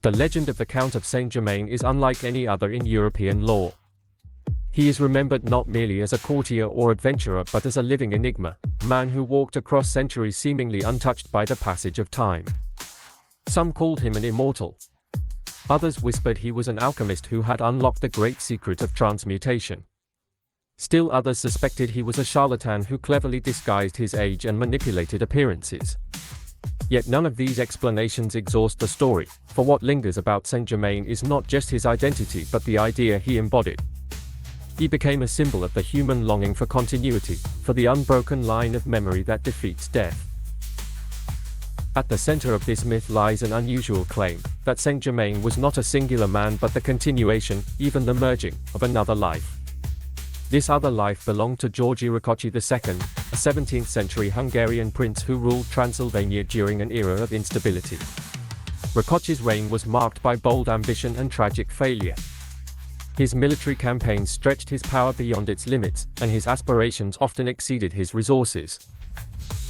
The legend of the Count of Saint-Germain is unlike any other in European lore. He is remembered not merely as a courtier or adventurer but as a living enigma, a man who walked across centuries seemingly untouched by the passage of time. Some called him an immortal. Others whispered he was an alchemist who had unlocked the great secret of transmutation. Still others suspected he was a charlatan who cleverly disguised his age and manipulated appearances. Yet none of these explanations exhaust the story, for what lingers about Saint-Germain is not just his identity but the idea he embodied. He became a symbol of the human longing for continuity, for the unbroken line of memory that defeats death. At the center of this myth lies an unusual claim, that Saint-Germain was not a singular man but the continuation, even the merging, of another life. This other life belonged to Georgi Rákóczi II, a 17th-century Hungarian prince who ruled Transylvania during an era of instability. Rákóczi's reign was marked by bold ambition and tragic failure. His military campaigns stretched his power beyond its limits, and his aspirations often exceeded his resources.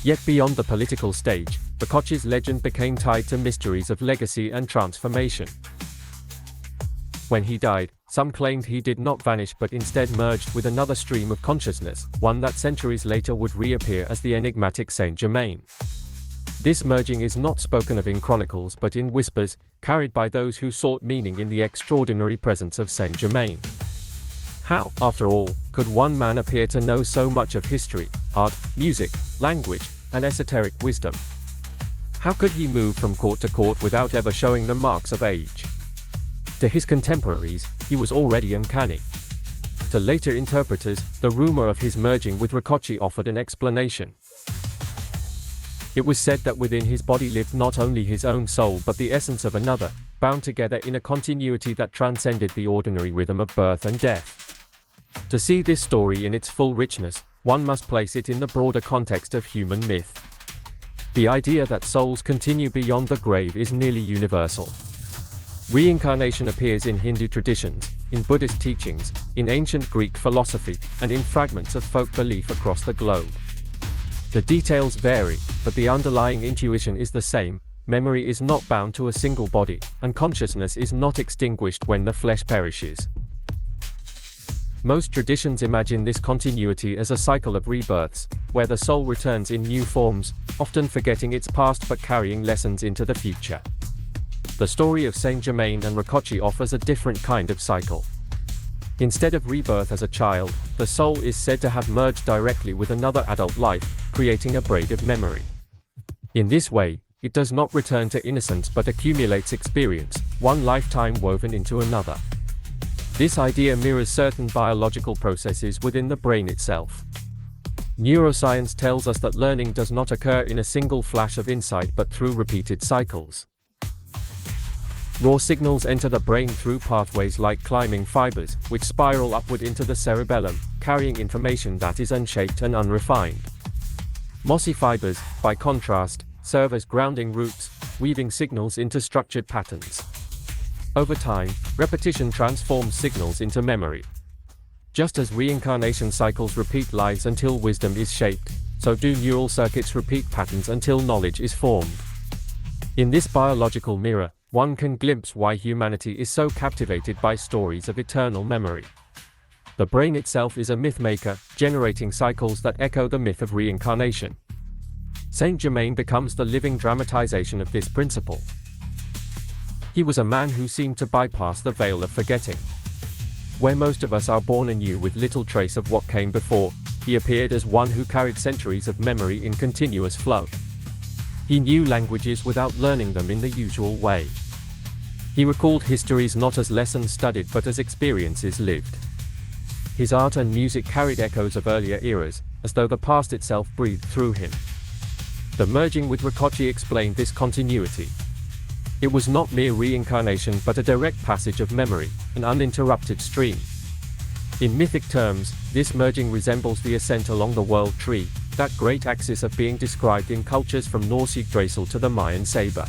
Yet beyond the political stage, Rákóczi's legend became tied to mysteries of legacy and transformation. When he died, some claimed he did not vanish but instead merged with another stream of consciousness, one that centuries later would reappear as the enigmatic Saint-Germain. This merging is not spoken of in chronicles but in whispers, carried by those who sought meaning in the extraordinary presence of Saint-Germain. How, after all, could one man appear to know so much of history, art, music, language, and esoteric wisdom? How could he move from court to court without ever showing the marks of age? To his contemporaries, he was already uncanny. To later interpreters, the rumor of his merging with Rákóczi offered an explanation. It was said that within his body lived not only his own soul but the essence of another, bound together in a continuity that transcended the ordinary rhythm of birth and death. To see this story in its full richness, one must place it in the broader context of human myth. The idea that souls continue beyond the grave is nearly universal. Reincarnation appears in Hindu traditions, in Buddhist teachings, in ancient Greek philosophy, and in fragments of folk belief across the globe. The details vary, but the underlying intuition is the same: memory is not bound to a single body, and consciousness is not extinguished when the flesh perishes. Most traditions imagine this continuity as a cycle of rebirths, where the soul returns in new forms, often forgetting its past but carrying lessons into the future. The story of Saint-Germain and Rákóczi offers a different kind of cycle. Instead of rebirth as a child, the soul is said to have merged directly with another adult life, creating a braid of memory. In this way, it does not return to innocence but accumulates experience, one lifetime woven into another. This idea mirrors certain biological processes within the brain itself. Neuroscience tells us that learning does not occur in a single flash of insight but through repeated cycles. Raw signals enter the brain through pathways like climbing fibers, which spiral upward into the cerebellum, carrying information that is unshaped and unrefined. Mossy fibers, by contrast, serve as grounding roots, weaving signals into structured patterns. Over time, repetition transforms signals into memory. Just as reincarnation cycles repeat lives until wisdom is shaped, so do neural circuits repeat patterns until knowledge is formed. In this biological mirror, one can glimpse why humanity is so captivated by stories of eternal memory. The brain itself is a myth maker, generating cycles that echo the myth of reincarnation. Saint-Germain becomes the living dramatization of this principle. He was a man who seemed to bypass the veil of forgetting. Where most of us are born anew with little trace of what came before, he appeared as one who carried centuries of memory in continuous flow. He knew languages without learning them in the usual way. He recalled histories not as lessons studied but as experiences lived. His art and music carried echoes of earlier eras, as though the past itself breathed through him. The merging with Rákóczi explained this continuity. It was not mere reincarnation but a direct passage of memory, an uninterrupted stream. In mythic terms, this merging resembles the ascent along the world tree, that great axis of being described in cultures from Norse Yggdrasil to the Mayan saber.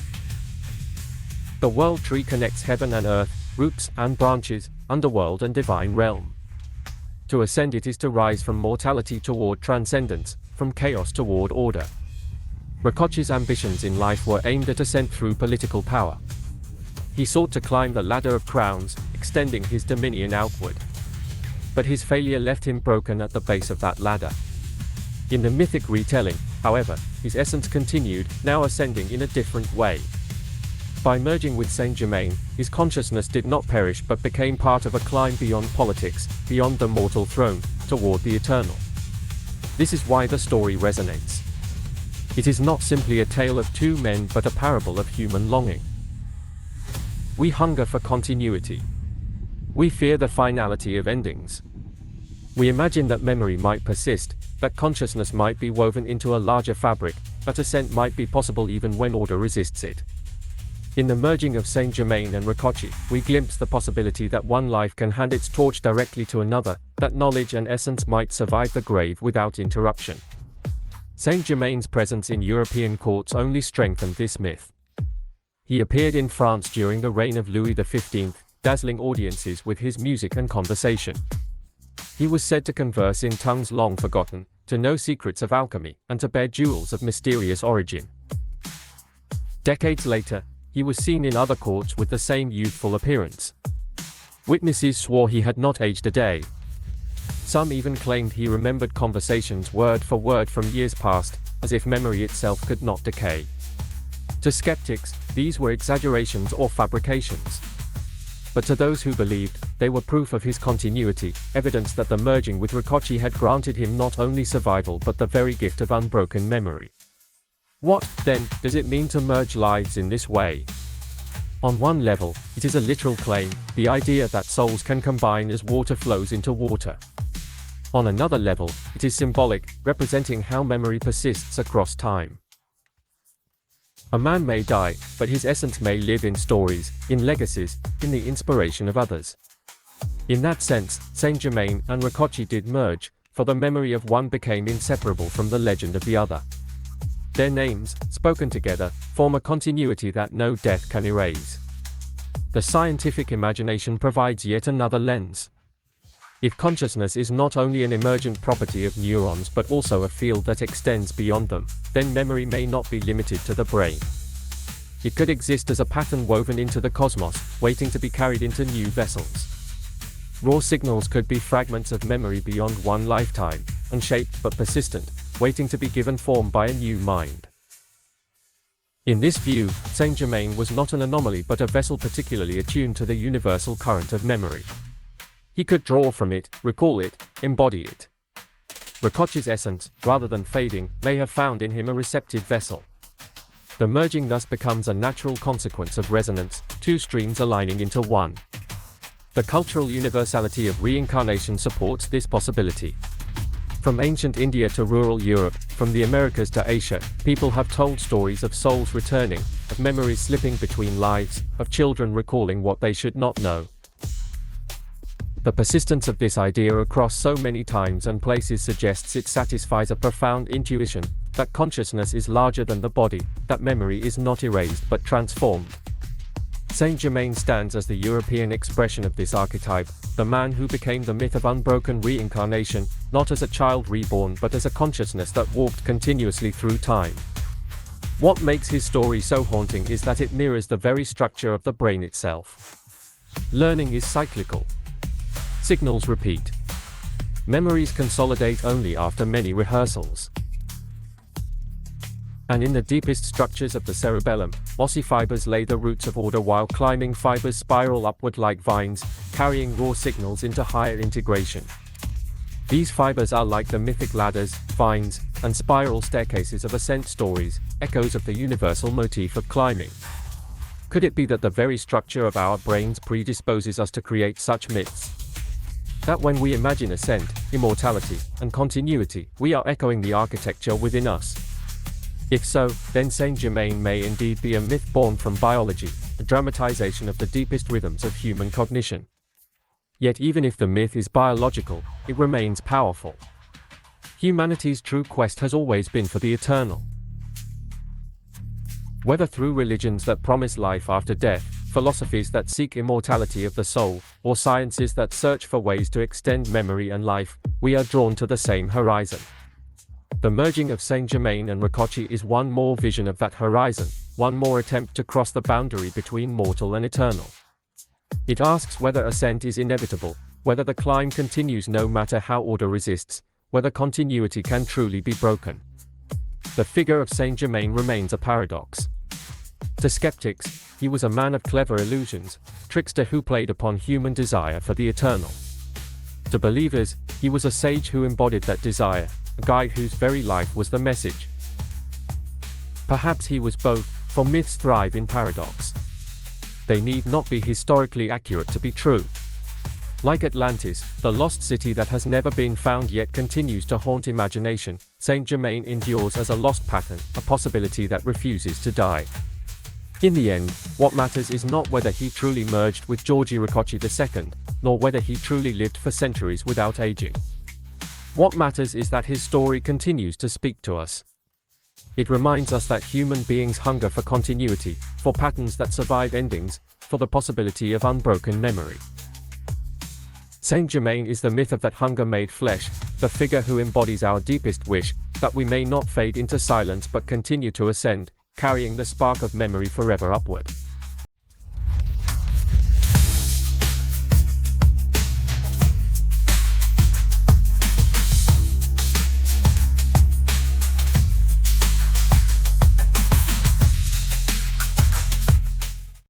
The world tree connects heaven and earth, roots and branches, underworld and divine realm. To ascend it is to rise from mortality toward transcendence, from chaos toward order. Rákóczi's ambitions in life were aimed at ascent through political power. He sought to climb the ladder of crowns, extending his dominion outward. But his failure left him broken at the base of that ladder. In the mythic retelling, however, his essence continued, now ascending in a different way. By merging with Saint Germain, his consciousness did not perish but became part of a climb beyond politics, beyond the mortal throne, toward the eternal. This is why the story resonates. It is not simply a tale of two men but a parable of human longing. We hunger for continuity. We fear the finality of endings. We imagine that memory might persist, that consciousness might be woven into a larger fabric, that ascent might be possible even when order resists it. In the merging of Saint Germain and Ricocci, we glimpse the possibility that one life can hand its torch directly to another, that knowledge and essence might survive the grave without interruption. Saint Germain's presence in European courts only strengthened this myth. He appeared in France during the reign of Louis XV, dazzling audiences with his music and conversation. He was said to converse in tongues long forgotten, to know secrets of alchemy, and to bear jewels of mysterious origin. Decades later, he was seen in other courts with the same youthful appearance. Witnesses swore he had not aged a day. Some even claimed he remembered conversations word for word from years past, as if memory itself could not decay. To skeptics, these were exaggerations or fabrications. But to those who believed, they were proof of his continuity, evidence that the merging with Ricocci had granted him not only survival but the very gift of unbroken memory. What, then, does it mean to merge lives in this way? On one level, it is a literal claim, the idea that souls can combine as water flows into water. On another level, it is symbolic, representing how memory persists across time. A man may die, but his essence may live in stories, in legacies, in the inspiration of others. In that sense, Saint Germain and Ricocci did merge, for the memory of one became inseparable from the legend of the other. Their names, spoken together, form a continuity that no death can erase. The scientific imagination provides yet another lens. If consciousness is not only an emergent property of neurons but also a field that extends beyond them, then memory may not be limited to the brain. It could exist as a pattern woven into the cosmos, waiting to be carried into new vessels. Raw signals could be fragments of memory beyond one lifetime, unshaped but persistent, waiting to be given form by a new mind. In this view, Saint Germain was not an anomaly but a vessel particularly attuned to the universal current of memory. He could draw from it, recall it, embody it. Ricocci's essence, rather than fading, may have found in him a receptive vessel. The merging thus becomes a natural consequence of resonance, two streams aligning into one. The cultural universality of reincarnation supports this possibility. From ancient India to rural Europe, from the Americas to Asia, people have told stories of souls returning, of memories slipping between lives, of children recalling what they should not know. The persistence of this idea across so many times and places suggests it satisfies a profound intuition, that consciousness is larger than the body, that memory is not erased but transformed. Saint Germain stands as the European expression of this archetype, the man who became the myth of unbroken reincarnation, not as a child reborn but as a consciousness that walked continuously through time. What makes his story so haunting is that it mirrors the very structure of the brain itself. Learning is cyclical. Signals repeat. Memories consolidate only after many rehearsals. And in the deepest structures of the cerebellum, mossy fibers lay the roots of order while climbing fibers spiral upward like vines, carrying raw signals into higher integration. These fibers are like the mythic ladders, vines, and spiral staircases of ascent stories, echoes of the universal motif of climbing. Could it be that the very structure of our brains predisposes us to create such myths? That when we imagine ascent, immortality, and continuity, we are echoing the architecture within us. If so, then Saint Germain may indeed be a myth born from biology, a dramatization of the deepest rhythms of human cognition. Yet even if the myth is biological, it remains powerful. Humanity's true quest has always been for the eternal. Whether through religions that promise life after death, philosophies that seek immortality of the soul, or sciences that search for ways to extend memory and life, we are drawn to the same horizon. The merging of Saint Germain and Ricocci is one more vision of that horizon, one more attempt to cross the boundary between mortal and eternal. It asks whether ascent is inevitable, whether the climb continues no matter how order resists, whether continuity can truly be broken. The figure of Saint Germain remains a paradox. To skeptics, he was a man of clever illusions, trickster who played upon human desire for the eternal. To believers, he was a sage who embodied that desire, a guide whose very life was the message. Perhaps he was both, for myths thrive in paradox. They need not be historically accurate to be true. Like Atlantis, the lost city that has never been found yet continues to haunt imagination, Saint Germain endures as a lost pattern, a possibility that refuses to die. In the end, what matters is not whether he truly merged with Georgi Rakoczy II, nor whether he truly lived for centuries without aging. What matters is that his story continues to speak to us. It reminds us that human beings hunger for continuity, for patterns that survive endings, for the possibility of unbroken memory. Saint Germain is the myth of that hunger made flesh, the figure who embodies our deepest wish, that we may not fade into silence but continue to ascend, carrying the spark of memory forever upward.